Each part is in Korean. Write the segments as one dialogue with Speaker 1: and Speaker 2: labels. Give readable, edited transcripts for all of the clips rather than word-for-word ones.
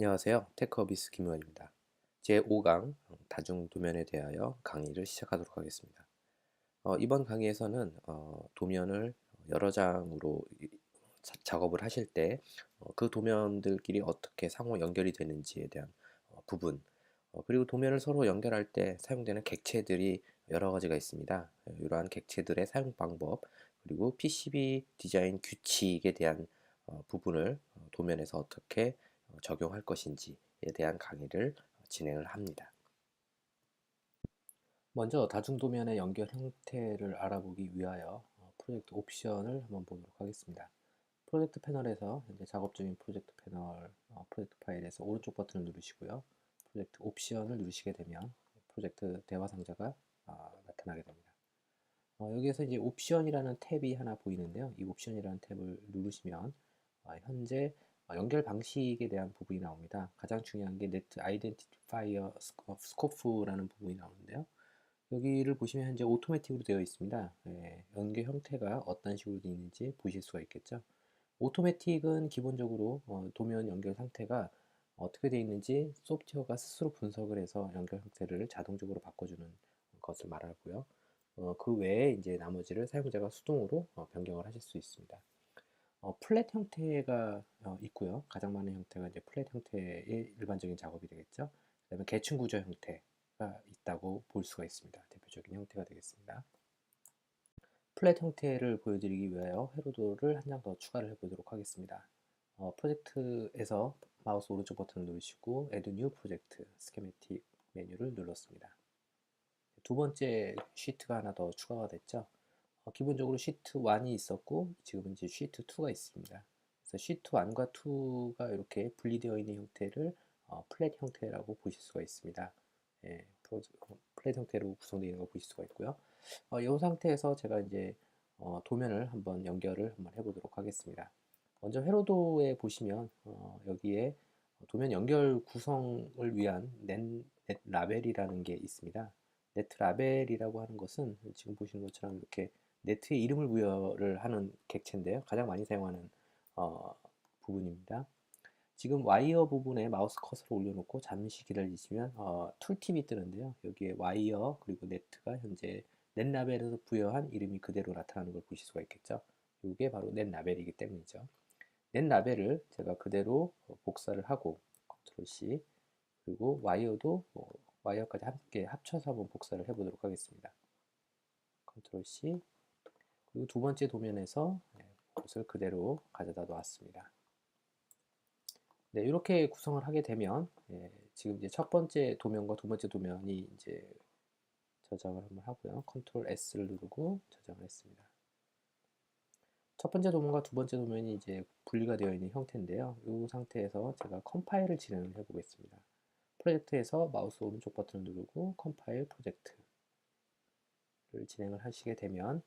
Speaker 1: 안녕하세요. 테크어비스 김의원입니다. 제5강 다중도면에 대하여 강의를 시작하도록 하겠습니다. 이번 강의에서는 도면을 여러 장으로 작업을 하실 때 그 도면들끼리 어떻게 상호 연결이 되는지에 대한 부분, 그리고 도면을 서로 연결할 때 사용되는 객체들이 여러 가지가 있습니다. 이러한 객체들의 사용 방법, 그리고 PCB 디자인 규칙에 대한 부분을 도면에서 어떻게 적용할 것인지에 대한 강의를 진행을 합니다. 먼저 다중도면의 연결 형태를 알아보기 위하여 프로젝트 옵션을 한번 보도록 하겠습니다. 프로젝트 패널에서 현재 작업 중인 프로젝트 패널 프로젝트 파일에서 오른쪽 버튼을 누르시고요. 프로젝트 옵션을 누르시게 되면 프로젝트 대화 상자가 나타나게 됩니다. 여기에서 이제 옵션이라는 탭이 하나 보이는데요. 이 옵션이라는 탭을 누르시면 현재 연결 방식에 대한 부분이 나옵니다. 가장 중요한 게 네트 아이덴티파이어 스코프라는 부분이 나오는데요. 여기를 보시면 현재 오토매틱으로 되어 있습니다. 연결 형태가 어떤 식으로 되어 있는지 보실 수가 있겠죠. 오토매틱은 기본적으로 도면 연결 상태가 어떻게 되어 있는지 소프트웨어가 스스로 분석을 해서 연결 형태를 자동적으로 바꿔주는 것을 말하고요. 그 외에 이제 나머지를 사용자가 수동으로 변경을 하실 수 있습니다. 플랫 형태가 있고요. 가장 많은 형태가 이제 플랫 형태의 일반적인 작업이 되겠죠. 그다음에 계층 구조 형태가 있다고 볼 수가 있습니다. 대표적인 형태가 되겠습니다. 플랫 형태를 보여드리기 위하여 회로도를 한 장 더 추가를 해보도록 하겠습니다. 프로젝트에서 마우스 오른쪽 버튼을 누르시고 Add New Project 스케매틱 메뉴를 눌렀습니다. 두 번째 시트가 하나 더 추가가 됐죠. 기본적으로 시트 1이 있었고 지금은 이제 시트 2가 있습니다. 그래서 시트 1과 2가 이렇게 분리되어 있는 형태를 플랫 형태라고 보실 수가 있습니다. 예, 플랫 형태로 구성되어 있는 걸 보실 수가 있고요. 이 상태에서 제가 이제 도면을 한번 연결을 한번 해보도록 하겠습니다. 먼저 회로도에 보시면 여기에 도면 연결 구성을 위한 넷 라벨이라는 게 있습니다. 네트 라벨이라고 하는 것은 지금 보시는 것처럼 이렇게 네트에 이름을 부여를 하는 객체인데요. 가장 많이 사용하는 부분입니다. 지금 와이어 부분에 마우스 커서를 올려놓고 잠시 기다리시면 툴팁이 뜨는데요. 여기에 와이어 그리고 네트가 현재 넷 라벨에서 부여한 이름이 그대로 나타나는 걸 보실 수가 있겠죠. 이게 바로 넷 라벨이기 때문이죠. 넷 라벨을 제가 그대로 복사를 하고 컨트롤 C 그리고 와이어도 와이어까지 함께 합쳐서 한번 복사를 해보도록 하겠습니다. 컨트롤 C 그리고 두 번째 도면에서 그것을 그대로 가져다 놓았습니다. 네, 이렇게 구성을 하게 되면 지금 이제 첫 번째 도면과 두 번째 도면이 이제 저장을 한번 하고요. 컨트롤 S를 누르고 저장을 했습니다. 첫 번째 도면과 두 번째 도면이 이제 분리가 되어 있는 형태인데요. 이 상태에서 제가 컴파일을 진행을 해보겠습니다. 프로젝트에서 마우스 오른쪽 버튼을 누르고 컴파일 프로젝트를 진행을 하시게 되면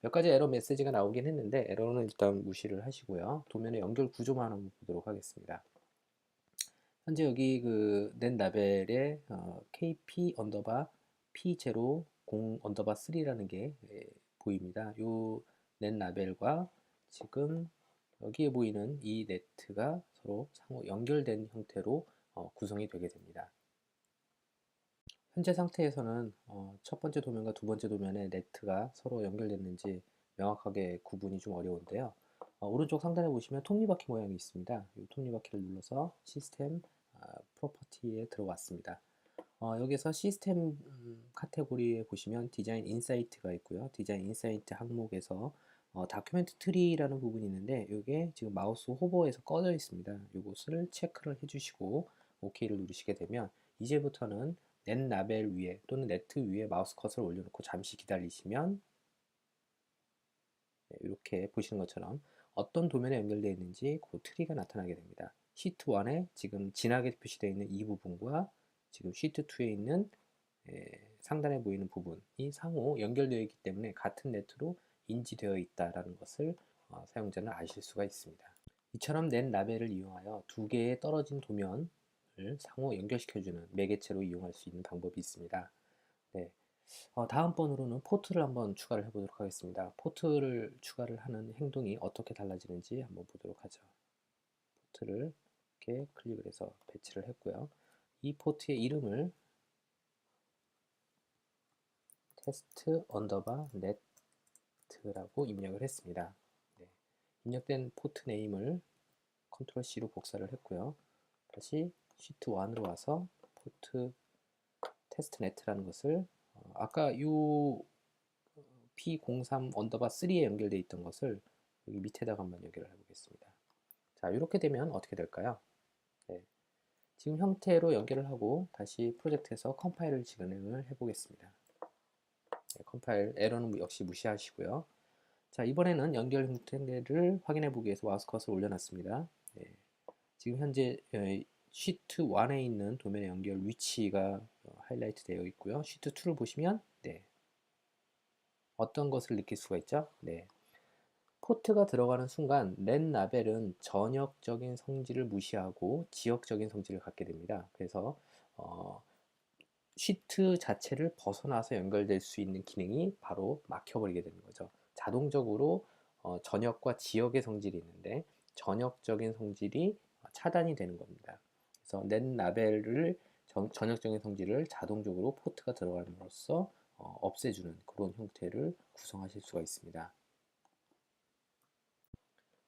Speaker 1: 몇 가지 에러 메시지가 나오긴 했는데 에러는 일단 무시를 하시고요. 도면의 연결 구조만 한번 보도록 하겠습니다. 현재 여기 넷 라벨에 kp 언더바 p0 0 언더바 3라는 게 보입니다. 요 넷 라벨과 지금 여기에 보이는 이 네트가 서로 상호 연결된 형태로 구성이 되게 됩니다. 현재 상태에서는 첫 번째 도면과 두 번째 도면의 네트가 서로 연결됐는지 명확하게 구분이 좀 어려운데요. 오른쪽 상단에 보시면 톱니바퀴 모양이 있습니다. 이 톱니바퀴를 눌러서 시스템 프로퍼티에 들어왔습니다. 여기서 시스템 카테고리에 보시면 디자인 인사이트가 있고요. 디자인 인사이트 항목에서 다큐멘트 트리라는 부분이 있는데 이게 지금 마우스 호버에서 꺼져 있습니다. 이것을 체크를 해주시고 OK를 누르시게 되면 이제부터는 넷 라벨 위에 또는 네트 위에 마우스 커서를 올려놓고 잠시 기다리시면 이렇게 보시는 것처럼 어떤 도면에 연결되어 있는지 그 트리가 나타나게 됩니다. 시트 1에 지금 진하게 표시되어 있는 이 부분과 지금 시트 2에 있는 상단에 보이는 부분이 상호 연결되어 있기 때문에 같은 네트로 인지되어 있다는 것을 사용자는 아실 수가 있습니다. 이처럼 넷 라벨을 이용하여 두 개의 떨어진 도면을 상호 연결시켜주는 매개체로 이용할 수 있는 방법이 있습니다. 네. 다음번으로는 포트를 한번 추가를 해보도록 하겠습니다. 포트를 추가를 하는 행동이 어떻게 달라지는지 한번 보도록 하죠. 포트를 이렇게 클릭을 해서 배치를 했고요. 이 포트의 이름을 테스트 언더바 네트라고 입력을 했습니다. 네. 입력된 포트 네임을 컨트롤 C로 복사를 했고요. 다시 시트 1으로 와서 포트 테스트 네트라는 것을 아까 이 P03 언더바 3에 연결되어 있던 것을 여기 밑에다가 한번 연결을 해보겠습니다. 자, 이렇게 되면 어떻게 될까요? 네. 지금 형태로 연결을 하고 다시 프로젝트에서 컴파일을 진행을 해보겠습니다. 네, 컴파일 에러는 역시 무시하시고요. 자, 이번에는 연결 형태를 확인해 보기 위해서 마우스 커서를 올려놨습니다. 네. 지금 현재 시트 1에 있는 도면의 연결 위치가 하이라이트 되어 있고요. 시트 2를 보시면 네. 어떤 것을 느낄 수가 있죠? 네. 포트가 들어가는 순간 랜 라벨은 전역적인 성질을 무시하고 지역적인 성질을 갖게 됩니다. 그래서 시트 자체를 벗어나서 연결될 수 있는 기능이 바로 막혀버리게 되는 거죠. 자동적으로 전역과 지역의 성질이 있는데 전역적인 성질이 차단이 되는 겁니다. 그래서 랜 라벨을 전역적인 성질을 자동적으로 포트가 들어감으로써 없애주는 그런 형태를 구성하실 수가 있습니다.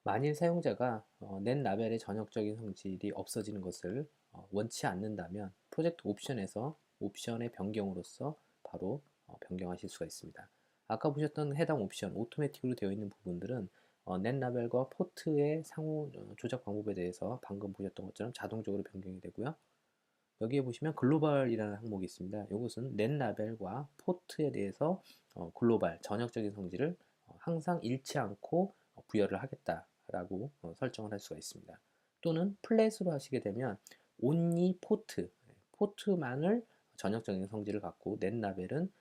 Speaker 1: 만일 사용자가 넷 라벨의 전역적인 성질이 없어지는 것을 원치 않는다면 프로젝트 옵션에서 옵션의 변경으로서 바로 변경하실 수가 있습니다. 아까 보셨던 해당 옵션 오토매틱으로 되어 있는 부분들은 넷 라벨과 포트의 상호 조작 방법에 대해서 방금 보셨던 것처럼 자동적으로 변경이 되고요. 여기에 보시면 글로벌이라는 항목이 있습니다. 이것은 넷 라벨과 포트에 대해서 글로벌 전역적인 성질을 항상 잃지 않고 부여를 하겠다라고 설정을 할 수가 있습니다. 또는 플랫으로 하시게 되면 only 포트, 포트만을 전역적인 성질을 갖고 넷 라벨은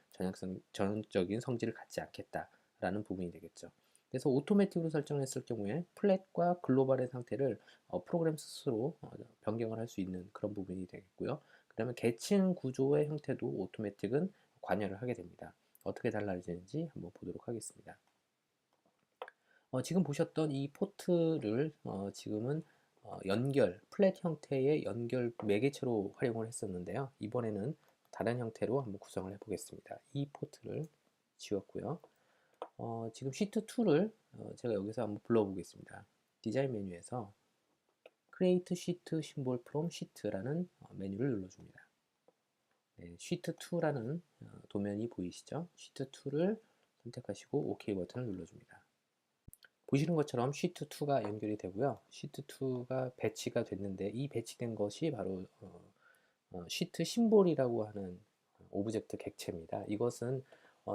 Speaker 1: 전역적인 성질을 갖지 않겠다라는 부분이 되겠죠. 그래서 오토매틱으로 설정했을 경우에 플랫과 글로벌의 상태를 프로그램 스스로 변경을 할 수 있는 그런 부분이 되겠고요. 그 다음에 계층 구조의 형태도 오토매틱은 관여를 하게 됩니다. 어떻게 달라지는지 한번 보도록 하겠습니다. 지금 보셨던 이 포트를 지금은 연결, 플랫 형태의 연결 매개체로 활용을 했었는데요. 이번에는 다른 형태로 한번 구성을 해보겠습니다. 이 포트를 지웠고요. 지금 시트2를 제가 여기서 한번 불러보겠습니다. 디자인 메뉴에서 Create Sheet Symbol from Sheet라는 메뉴를 눌러줍니다. 네, Sheet2라는 도면이 보이시죠? Sheet2를 선택하시고 OK 버튼을 눌러줍니다. 보시는 것처럼 Sheet2가 연결이 되고요. Sheet2가 배치가 됐는데 이 배치된 것이 바로 시트 심볼이라고 하는 오브젝트 객체입니다. 이것은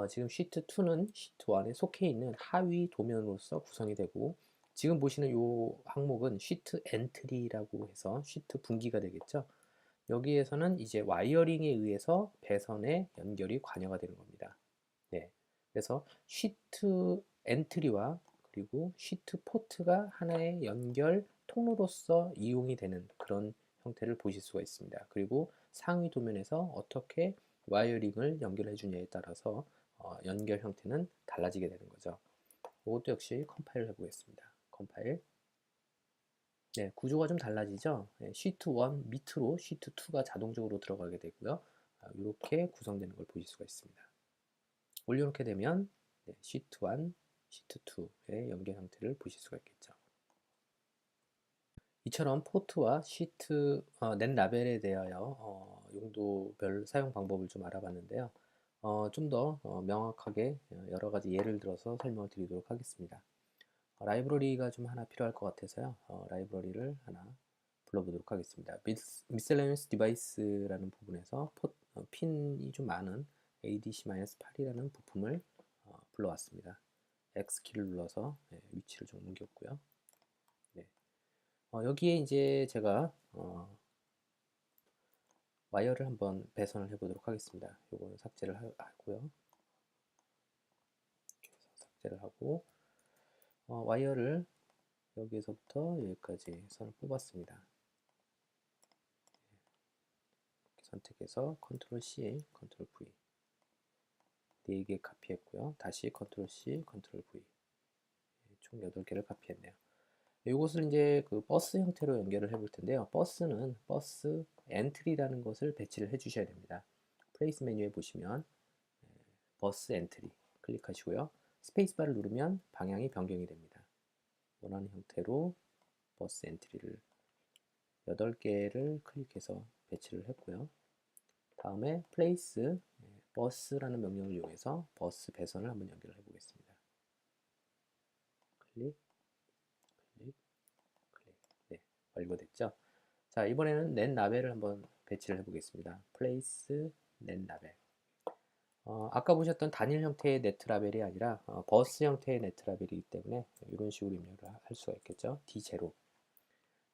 Speaker 1: 지금 시트2는 시트1에 속해 있는 하위 도면으로서 구성이 되고 지금 보시는 이 항목은 시트 엔트리라고 해서 시트 분기가 되겠죠. 여기에서는 이제 와이어링에 의해서 배선의 연결이 관여가 되는 겁니다. 네. 그래서 시트 엔트리와 그리고 시트 포트가 하나의 연결 통로로서 이용이 되는 그런 형태를 보실 수가 있습니다. 그리고 상위 도면에서 어떻게 와이어링을 연결해 주냐에 따라서 연결 형태는 달라지게 되는 거죠. 이것도 역시 컴파일을 해보겠습니다. 컴파일. 네, 구조가 좀 달라지죠. 네, 시트 1 밑으로 시트 2가 자동적으로 들어가게 되고요. 이렇게 구성되는 걸 보실 수가 있습니다. 올려놓게 되면 네, 시트 1, 시트 2의 연결 형태를 보실 수가 있겠죠. 이처럼 포트와 시트 넷 라벨에 대하여 용도별 사용 방법을 좀 알아봤는데요. 좀 더 명확하게 여러 가지 예를 들어서 설명을 드리도록 하겠습니다. 라이브러리가 좀 하나 필요할 것 같아서요. 라이브러리를 하나 불러보도록 하겠습니다. Miscellaneous Device라는 부분에서 핀이 좀 많은 ADC-8이라는 부품을 불러왔습니다. X키를 눌러서 위치를 좀 옮겼고요. 네. 여기에 이제 제가 와이어를 한번 배선을 해보도록 하겠습니다. 요거는 삭제를 하고요. 삭제를 하고 와이어를 여기에서부터 여기까지 선을 뽑았습니다. 이렇게 선택해서 컨트롤 C, 컨트롤 V 4개 카피했고요. 다시 컨트롤 C, 컨트롤 V 총 8개를 카피했네요. 이것을 이제 그 버스 형태로 연결을 해볼 텐데요. 버스는 버스 엔트리라는 것을 배치를 해 주셔야 됩니다. 플레이스 메뉴에 보시면 버스 엔트리 클릭하시고요. 스페이스바를 누르면 방향이 변경이 됩니다. 원하는 형태로 버스 엔트리를 8개를 클릭해서 배치를 했고요. 다음에 place 버스라는 명령을 이용해서 버스 배선을 한번 연결해 보겠습니다. 클릭, 클릭, 클릭. 네, 완료됐죠? 자, 이번에는 넷 라벨을 한번 배치를 해 보겠습니다. place 넷 라벨. 아까 보셨던 단일 형태의 네트 라벨이 아니라 버스 형태의 네트 라벨이기 때문에 이런 식으로 입력을 할 수가 있겠죠. D0,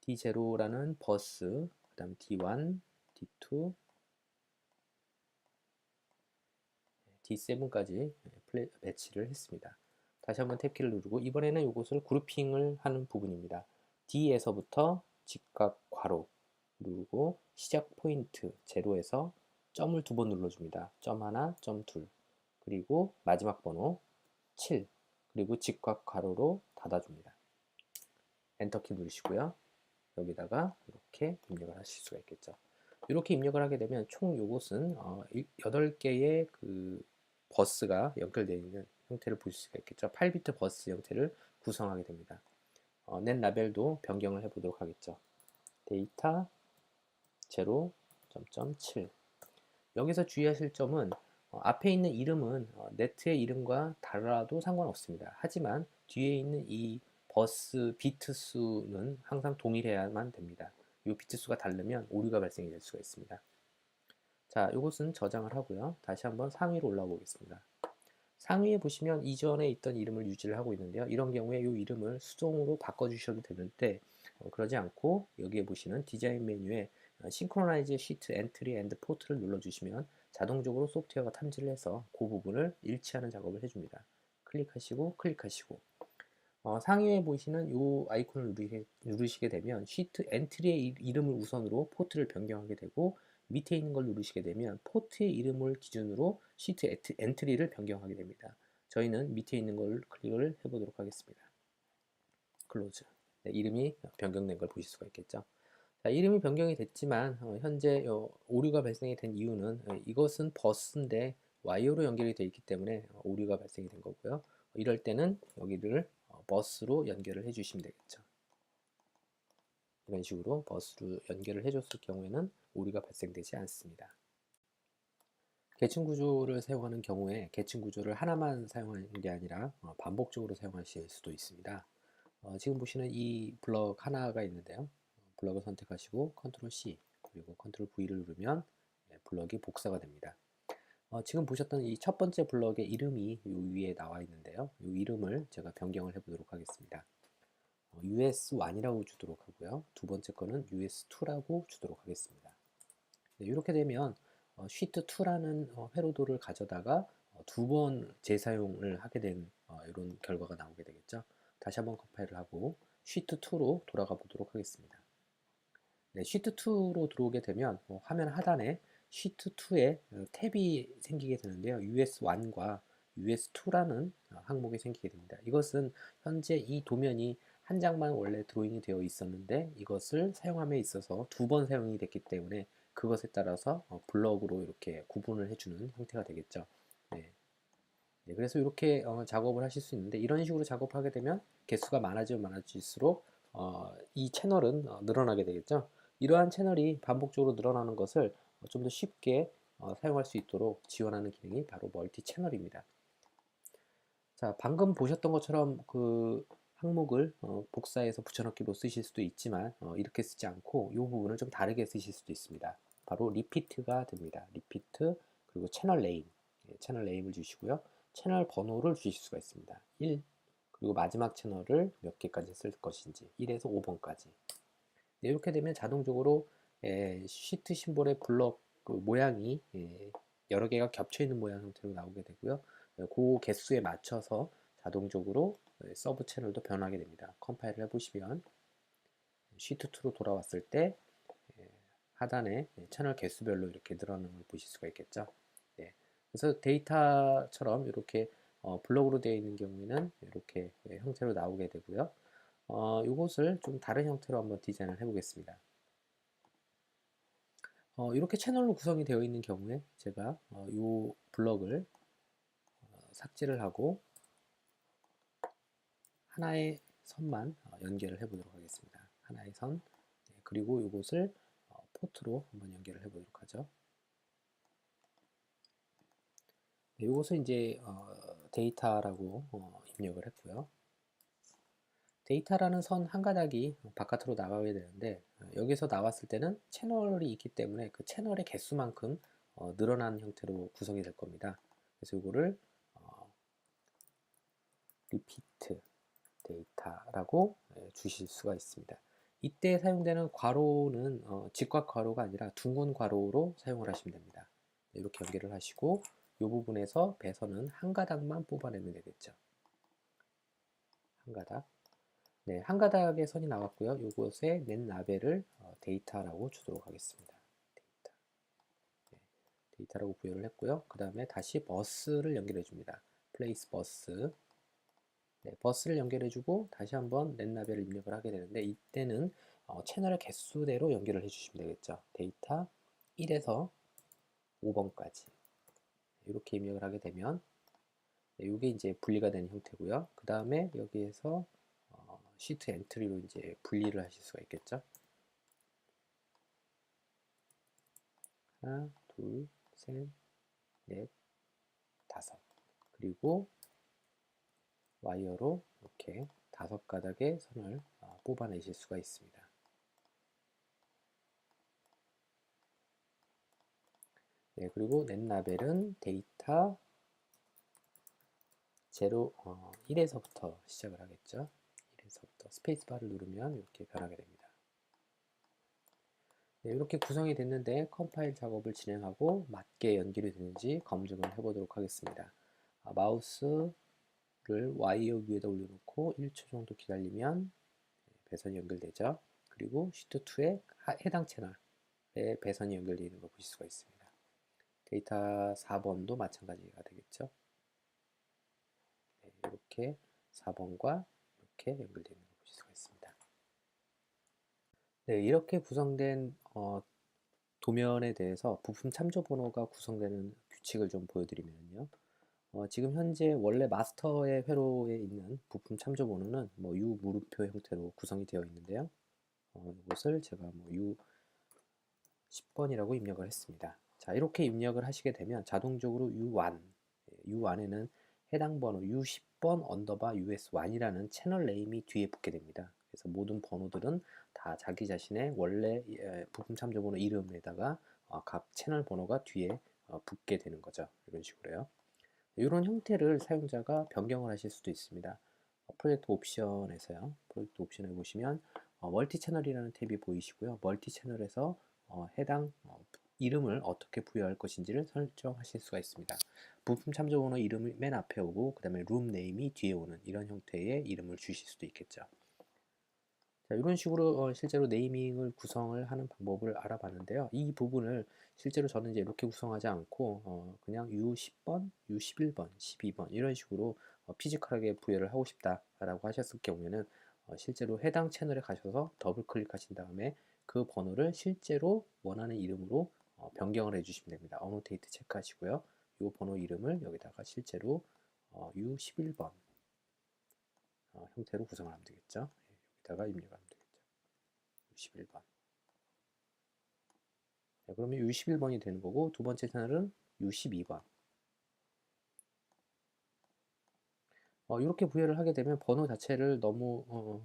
Speaker 1: D0라는 버스, 그 다음 D1, D2, D7까지 배치를 했습니다. 다시 한번 탭키를 누르고 이번에는 이것을 그룹핑을 하는 부분입니다. D에서부터 직각 괄호 누르고 시작 포인트 제로에서 점을 2번 눌러줍니다. 점 하나, 점 둘. 그리고 마지막 번호 7. 그리고 직각 괄호로 닫아줍니다. 엔터키 누르시고요. 여기다가 이렇게 입력을 하실 수가 있겠죠. 이렇게 입력을 하게 되면 총 요것은 8개의 그 버스가 연결되어 있는 형태를 보실 수가 있겠죠. 8비트 버스 형태를 구성하게 됩니다. 넷 라벨도 변경을 해보도록 하겠죠. 데이터 0.7 여기서 주의하실 점은 앞에 있는 이름은 네트의 이름과 달라도 상관없습니다. 하지만 뒤에 있는 이 버스 비트 수는 항상 동일해야만 됩니다. 이 비트 수가 다르면 오류가 발생이 될 수가 있습니다. 자, 이것은 저장을 하고요. 다시 한번 상위로 올라가 보겠습니다. 상위에 보시면 이전에 있던 이름을 유지를 하고 있는데요. 이런 경우에 이 이름을 수동으로 바꿔주셔도 되는데 그러지 않고 여기에 보시는 디자인 메뉴에 싱크로나이즈 시트 엔트리 앤드 포트를 눌러주시면 자동적으로 소프트웨어가 탐지를 해서 그 부분을 일치하는 작업을 해줍니다. 클릭하시고 클릭하시고 상위에 보시는 이 아이콘을 누르시게 되면 시트 엔트리의 이름을 우선으로 포트를 변경하게 되고 밑에 있는 걸 누르시게 되면 포트의 이름을 기준으로 시트 엔트리를 변경하게 됩니다. 저희는 밑에 있는 걸 클릭을 해보도록 하겠습니다. 클로즈. 네, 이름이 변경된 걸 보실 수가 있겠죠. 자, 이름이 변경이 됐지만 현재 오류가 발생이 된 이유는 이것은 버스인데 와이어로 연결이 되어 있기 때문에 오류가 발생이 된 거고요. 이럴 때는 여기를 버스로 연결을 해 주시면 되겠죠. 이런 식으로 버스로 연결을 해줬을 경우에는 오류가 발생되지 않습니다. 계층 구조를 사용하는 경우에 계층 구조를 하나만 사용하는 게 아니라 반복적으로 사용하실 수도 있습니다. 지금 보시는 이 블럭 하나가 있는데요. 블럭을 선택하시고 컨트롤 C 그리고 컨트롤 V를 누르면 블럭이 복사가 됩니다. 지금 보셨던 이 첫 번째 블럭의 이름이 이 위에 나와 있는데요. 이 이름을 제가 변경을 해보도록 하겠습니다. US1이라고 주도록 하고요. 두 번째 거는 US2라고 주도록 하겠습니다. 네, 이렇게 되면 sheet2라는 회로도를 가져다가 2번 재사용을 하게 된 이런 결과가 나오게 되겠죠. 다시 한번 컴파일을 하고 sheet2로 돌아가 보도록 하겠습니다. 네, sheet2로 들어오게 되면 화면 하단에 sheet2에 탭이 생기게 되는데요. US1과 US2라는 항목이 생기게 됩니다. 이것은 현재 이 도면이 한 장만 원래 드로잉이 되어 있었는데 이것을 사용함에 있어서 2번 사용이 됐기 때문에 그것에 따라서 블럭으로 이렇게 구분을 해주는 형태가 되겠죠. 네. 네, 그래서 이렇게 작업을 하실 수 있는데 이런 식으로 작업하게 되면 개수가 많아지면 많아질수록 이 채널은 늘어나게 되겠죠. 이러한 채널이 반복적으로 늘어나는 것을 좀 더 쉽게 사용할 수 있도록 지원하는 기능이 바로 멀티 채널입니다. 자, 방금 보셨던 것처럼 그 항목을 복사해서 붙여넣기로 쓰실 수도 있지만 이렇게 쓰지 않고 이 부분을 좀 다르게 쓰실 수도 있습니다. 바로 리피트가 됩니다. 리피트 그리고 채널 네임, 채널 네임을 주시고요. 채널 번호를 주실 수가 있습니다. 1 그리고 마지막 채널을 몇 개까지 쓸 것인지 1에서 5번까지. 네, 이렇게 되면 자동적으로 시트 심볼의 블럭 그 모양이 여러 개가 겹쳐 있는 모양 형태로 나오게 되고요. 그 개수에 맞춰서 자동적으로 서브 채널도 변하게 됩니다. 컴파일을 해보시면 시트2로 돌아왔을 때 하단에 채널 개수별로 이렇게 늘어나는 걸 보실 수가 있겠죠. 네. 그래서 데이터처럼 이렇게 블록으로 되어 있는 경우에는 이렇게 형태로 나오게 되고요. 이것을 좀 다른 형태로 한번 디자인을 해보겠습니다. 이렇게 채널로 구성이 되어 있는 경우에 제가 이 블럭을 삭제를 하고 하나의 선만 연결을 해보도록 하겠습니다. 하나의 선, 네, 그리고 이것을 포트로 한번 연결을 해보도록 하죠. 네, 이것을 이제 데이터라고 입력을 했고요. 데이터라는 선 한 가닥이 바깥으로 나가게 되는데 여기서 나왔을 때는 채널이 있기 때문에 그 채널의 개수만큼 늘어난 형태로 구성이 될 겁니다. 그래서 이거를 repeat 데이터라고 주실 수가 있습니다. 이때 사용되는 괄호는 직각 괄호가 아니라 둥근 괄호로 사용을 하시면 됩니다. 이렇게 연결을 하시고 이 부분에서 배선은 한 가닥만 뽑아내면 되겠죠. 한 가닥. 네, 한 가닥의 선이 나왔고요. 이곳에 낸 라벨을 데이터라고 주도록 하겠습니다. 데이터. 네, 데이터라고 부여를 했고요. 그 다음에 다시 버스를 연결해 줍니다. place 버스. 네, 버스를 연결해주고 다시 한번 낸 라벨을 입력을 하게 되는데 이때는 채널의 개수대로 연결을 해주시면 되겠죠. 데이터 1에서 5번까지 이렇게 입력을 하게 되면 이게 이제 분리가 되는 형태고요. 그 다음에 여기에서 시트 엔트리로 이제 분리를 하실 수가 있겠죠. 하나, 둘, 셋, 넷, 다섯. 그리고 와이어로 이렇게 5가닥의 선을 뽑아내실 수가 있습니다. 네, 그리고 낸 라벨은 데이터 1에서부터 시작을 하겠죠. 1에서부터 스페이스바를 누르면 이렇게 변하게 됩니다. 네, 이렇게 구성이 됐는데 컴파일 작업을 진행하고 맞게 연결이 되는지 검증을 해보도록 하겠습니다. 마우스를 와이어 위에다 올려놓고 1초 정도 기다리면 배선이 연결되죠. 그리고 시트2에 해당 채널에 배선이 연결되어 있는 걸 보실 수가 있습니다. 데이터 4번도 마찬가지가 되겠죠. 네, 이렇게 4번과 이렇게 연결되어 있는 걸 보실 수가 있습니다. 네, 이렇게 구성된 도면에 대해서 부품 참조 번호가 구성되는 규칙을 좀 보여드리면요. 지금 현재 원래 마스터의 회로에 있는 부품 참조 번호는 뭐 U 물음표 형태로 구성이 되어 있는데요. 이것을 제가 뭐 U 10번이라고 입력을 했습니다. 자, 이렇게 입력을 하시게 되면 자동적으로 U1, U1에는 해당 번호 U10번 언더바 US1이라는 채널 네임이 뒤에 붙게 됩니다. 그래서 모든 번호들은 다 자기 자신의 원래 부품 참조 번호 이름에다가 각 채널 번호가 뒤에 붙게 되는 거죠. 이런 식으로요. 이런 형태를 사용자가 변경을 하실 수도 있습니다. 프로젝트 옵션에서요. 프로젝트 옵션에 보시면 멀티 채널이라는 탭이 보이시고요. 멀티 채널에서 해당 이름을 어떻게 부여할 것인지를 설정하실 수가 있습니다. 부품 참조 번호 이름이 맨 앞에 오고 그 다음에 룸 네임이 뒤에 오는 이런 형태의 이름을 주실 수도 있겠죠. 자, 이런 식으로 실제로 네이밍을 구성을 하는 방법을 알아봤는데요. 이 부분을 실제로 저는 이제 이렇게 구성하지 않고 그냥 U10번, U11번, 12번 이런 식으로 피지컬하게 부여를 하고 싶다라고 하셨을 경우에는 실제로 해당 채널에 가셔서 더블 클릭하신 다음에 그 번호를 실제로 원하는 이름으로 변경을 해주시면 됩니다. 어노테이트 체크하시고요. 이 번호 이름을 여기다가 실제로 U11번 형태로 구성을 하면 되겠죠. 여기다가 입력하면 되겠죠. U11번. 네, 그러면 U11번이 되는 거고 두 번째 채널은 U12번. 이렇게 부여를 하게 되면 번호 자체를 너무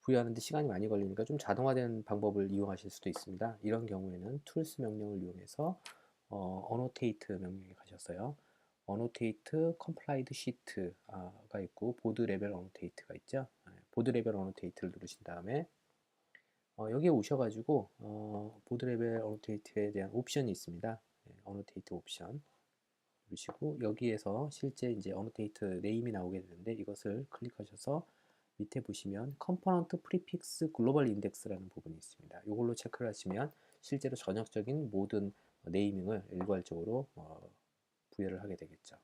Speaker 1: 부여하는데 시간이 많이 걸리니까 좀 자동화된 방법을 이용하실 수도 있습니다. 이런 경우에는 tools 명령을 이용해서 annotate 명령에 가셨어요. annotate complied sheet가 있고 보드 레벨 annotate가 있죠. 보드 레벨 annotate를 누르신 다음에 여기에 오셔가지고 보드 레벨 annotate에 대한 옵션이 있습니다. annotate 옵션 누르시고 여기에서 실제 이제 annotate 네임이 나오게 되는데 이것을 클릭하셔서 밑에 보시면 컴포넌트 프리픽스 글로벌 인덱스라는 부분이 있습니다. 이걸로 체크를 하시면 실제로 전역적인 모든 네이밍을 일괄적으로 부여를 하게 되겠죠.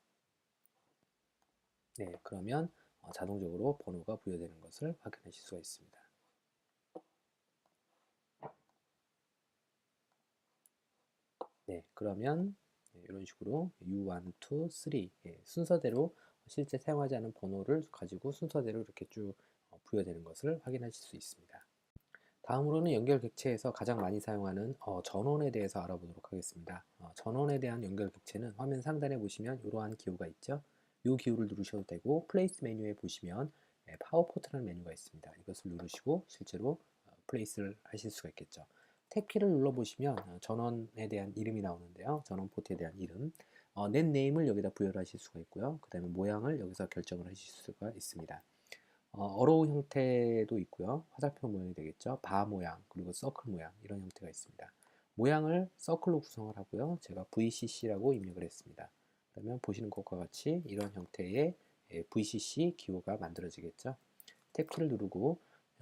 Speaker 1: 네, 그러면 자동적으로 번호가 부여되는 것을 확인하실 수가 있습니다. 네, 그러면 이런 식으로 U1, 2, 3 순서대로 실제 사용하지 않은 번호를 가지고 순서대로 이렇게 쭉 부여되는 것을 확인하실 수 있습니다. 다음으로는 연결 객체에서 가장 많이 사용하는 전원에 대해서 알아보도록 하겠습니다. 전원에 대한 연결 객체는 화면 상단에 보시면 이러한 기호가 있죠. 이 기호를 누르셔도 되고 플레이스 메뉴에 보시면 파워 포트라는 메뉴가 있습니다. 이것을 누르시고 실제로 플레이스를 하실 수가 있겠죠. 탭키를 눌러보시면 전원에 대한 이름이 나오는데요. 전원 포트에 대한 이름, 넷 네임을 여기다 부여를 하실 수가 있고요. 그 다음에 모양을 여기서 결정을 하실 수가 있습니다. 어로우 형태도 있고요. 화살표 모양이 되겠죠. 바 모양, 그리고 서클 모양 이런 형태가 있습니다. 모양을 서클로 구성을 하고요. 제가 VCC라고 입력을 했습니다. 그러면 보시는 것과 같이 이런 형태의 VCC 기호가 만들어지겠죠. 탭키를 누르고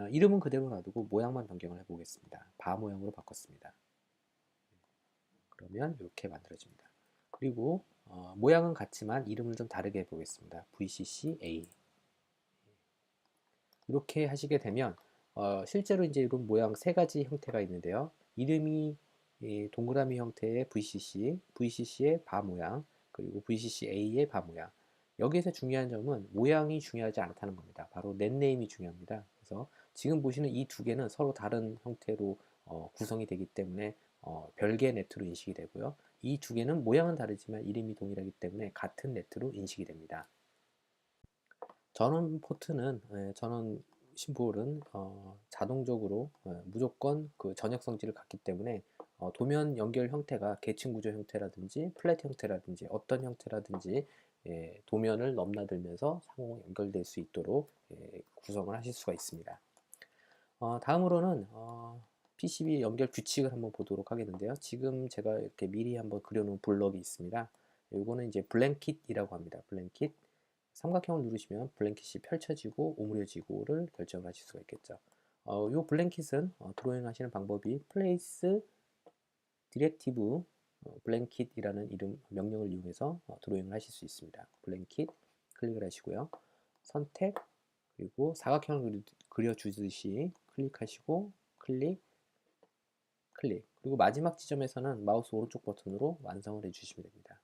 Speaker 1: 이름은 그대로 놔두고 모양만 변경을 해보겠습니다. 바 모양으로 바꿨습니다. 그러면 이렇게 만들어집니다. 그리고 모양은 같지만 이름을 좀 다르게 해보겠습니다. VCCA 이렇게 하시게 되면 실제로 이제 이런 모양 세 가지 형태가 있는데요. 이름이 동그라미 형태의 VCC, VCC의 바 모양, 그리고 VCCA의 바 모양. 여기에서 중요한 점은 모양이 중요하지 않다는 겁니다. 바로 넷네임이 중요합니다. 그래서 지금 보시는 이 두 개는 서로 다른 형태로 구성이 되기 때문에 별개의 네트로 인식이 되고요. 이 두 개는 모양은 다르지만 이름이 동일하기 때문에 같은 네트로 인식이 됩니다. 전원 포트는 전원 심볼은 자동적으로 무조건 그 전역 성질을 갖기 때문에 도면 연결 형태가 계층 구조 형태라든지 플랫 형태라든지 어떤 형태라든지 도면을 넘나들면서 상호 연결될 수 있도록 구성을 하실 수가 있습니다. 다음으로는 PCB 연결 규칙을 한번 보도록 하겠는데요. 지금 제가 이렇게 미리 한번 그려놓은 블럭이 있습니다. 이거는 이제 블랭킷이라고 합니다. 블랭킷. 삼각형을 누르시면 블랭킷이 펼쳐지고 오므려지고를 결정을 하실 수가 있겠죠. 이 블랭킷은 드로잉 하시는 방법이 플레이스 디렉티브 블랭킷이라는 이름 명령을 이용해서 드로잉을 하실 수 있습니다. 블랭킷 클릭을 하시고요. 선택 그리고 사각형을 그려주듯이 클릭하시고 클릭 클릭 그리고 마지막 지점에서는 마우스 오른쪽 버튼으로 완성을 해주시면 됩니다.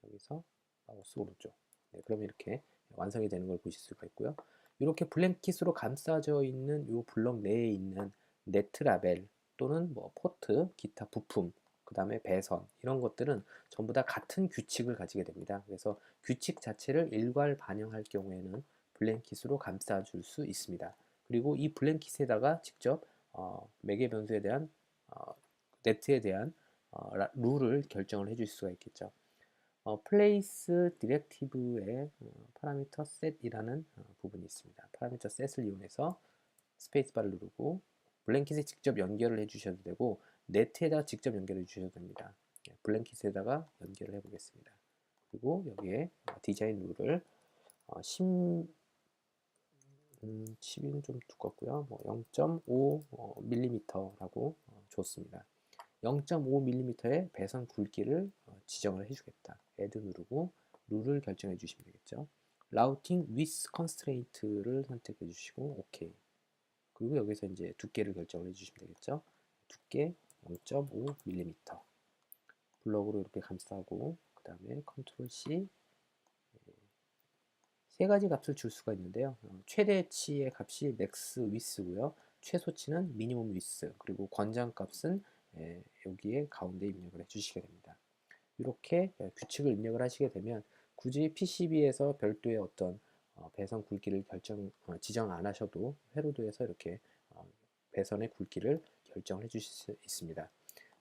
Speaker 1: 여기서 마우스 오른쪽. 네, 그러면 이렇게 완성이 되는 걸 보실 수가 있고요. 이렇게 블랭킷으로 감싸져 있는 이 블럭 내에 있는 네트 라벨 또는 뭐 포트, 기타 부품, 그 다음에 배선 이런 것들은 전부 다 같은 규칙을 가지게 됩니다. 그래서 규칙 자체를 일괄 반영할 경우에는 블랭킷으로 감싸줄 수 있습니다. 그리고 이 블랭킷에다가 직접 매개 변수에 대한 네트에 대한 룰을 결정을 해줄 수가 있겠죠. 플레이스 디렉티브의 파라미터 셋이라는 부분이 있습니다. 파라미터 셋을 이용해서 스페이스바를 누르고 블랭킷에 직접 연결을 해주셔도 되고 네트에다가 직접 연결해 주셔도 됩니다. 블랭킷에다가 연결을 해보겠습니다. 그리고 여기에 디자인 룰을 10은 좀 두껍고요. 뭐 0.5mm라고 줬습니다. 0.5mm의 배선 굵기를 지정을 해주겠다. add 누르고 룰을 결정해 주시면 되겠죠. Routing with Constraint를 선택해 주시고 OK. 그리고 여기서 이제 두께를 결정을 해 주시면 되겠죠. 두께 0.5mm 블럭으로 이렇게 감싸고 그 다음에 Ctrl C 세 가지 값을 줄 수가 있는데요. 최대치의 값이 max width고요. 최소치는 minimum width 그리고 권장값은 여기에 가운데 입력을 해주시게 됩니다. 이렇게 규칙을 입력을 하시게 되면 굳이 PCB에서 별도의 어떤 배선 굵기를 지정 안 하셔도 회로도에서 이렇게 배선의 굵기를 결정해 주실 수 있습니다.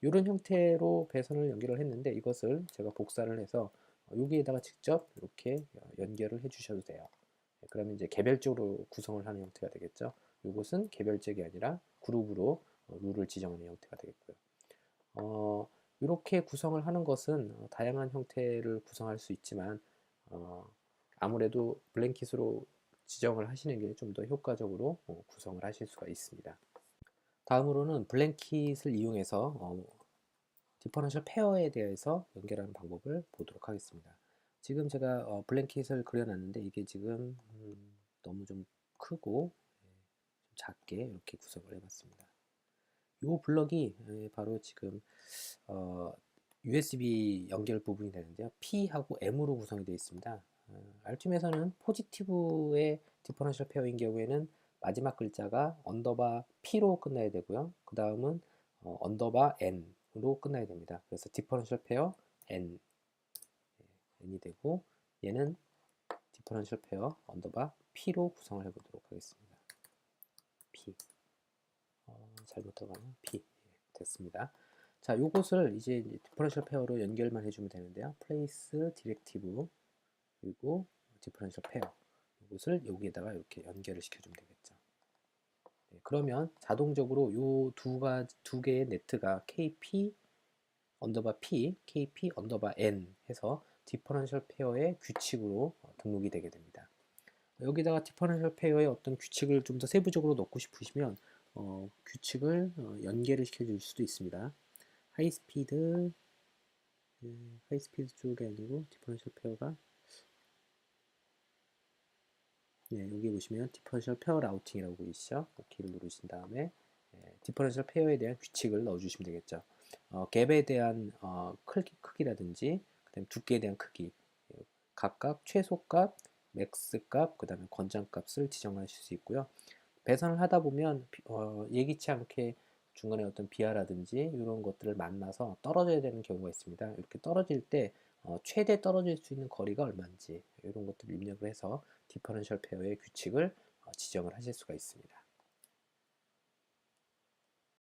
Speaker 1: 이런 형태로 배선을 연결을 했는데 이것을 제가 복사를 해서 여기에다가 직접 이렇게 연결을 해 주셔도 돼요. 그러면 이제 개별적으로 구성을 하는 형태가 되겠죠. 이것은 개별적이 아니라 그룹으로 룰을 지정하는 형태가 되겠고요. 이렇게 구성을 하는 것은 다양한 형태를 구성할 수 있지만 아무래도 블랭킷으로 지정을 하시는 게 좀 더 효과적으로 구성을 하실 수가 있습니다. 다음으로는 블랭킷을 이용해서 디퍼런셜 페어에 대해서 연결하는 방법을 보도록 하겠습니다. 지금 제가 블랭킷을 그려놨는데 이게 지금 너무 좀 크고 좀 작게 이렇게 구성을 해봤습니다. 이 블럭이 바로 지금 USB 연결 부분이 되는데요. P하고 M으로 구성이 되어 있습니다. 알툼에서는 포지티브의 디퍼런셜 페어인 경우에는 마지막 글자가 언더바 P로 끝나야 되고요. 그 다음은 언더바 N으로 끝나야 됩니다. 그래서 디퍼런셜 페어 N, N이 되고 얘는 디퍼런셜 페어 언더바 P로 구성을 해보도록 하겠습니다. P 잘못 들어가면 P 됐습니다. 자, 요것을 이제 디퍼런셜 페어로 연결만 해주면 되는데요. place 디렉티브 그리고 디퍼런셜 페어 이것을 여기에다가 이렇게 연결을 시켜주면 되겠죠. 네, 그러면 자동적으로 요 두 개의 네트가 KP 언더바 P, KP 언더바 N 해서 디퍼런셜 페어의 규칙으로 등록이 되게 됩니다. 여기다가 디퍼런셜 페어의 어떤 규칙을 좀 더 세부적으로 넣고 싶으시면 규칙을 연계를 시켜줄 수도 있습니다. 하이스피드 쪽이 아니고 디퍼런셜 페어가 여기 보시면 디퍼런셜 페어 라우팅이라고 보이시죠? 키를 누르신 다음에 디퍼런셜 페어에 대한 규칙을 넣어주시면 되겠죠. 갭에 대한 크기라든지 그다음에 두께에 대한 크기 각각 최소값, 맥스값, 그 다음에 권장값을 지정하실 수 있고요. 배선을 하다 보면 예기치 않게 중간에 어떤 비하라든지 이런 것들을 만나서 떨어져야 되는 경우가 있습니다. 이렇게 떨어질 때 최대 떨어질 수 있는 거리가 얼마인지 이런 것들을 입력을 해서 디퍼런셜 페어의 규칙을 지정을 하실 수가 있습니다.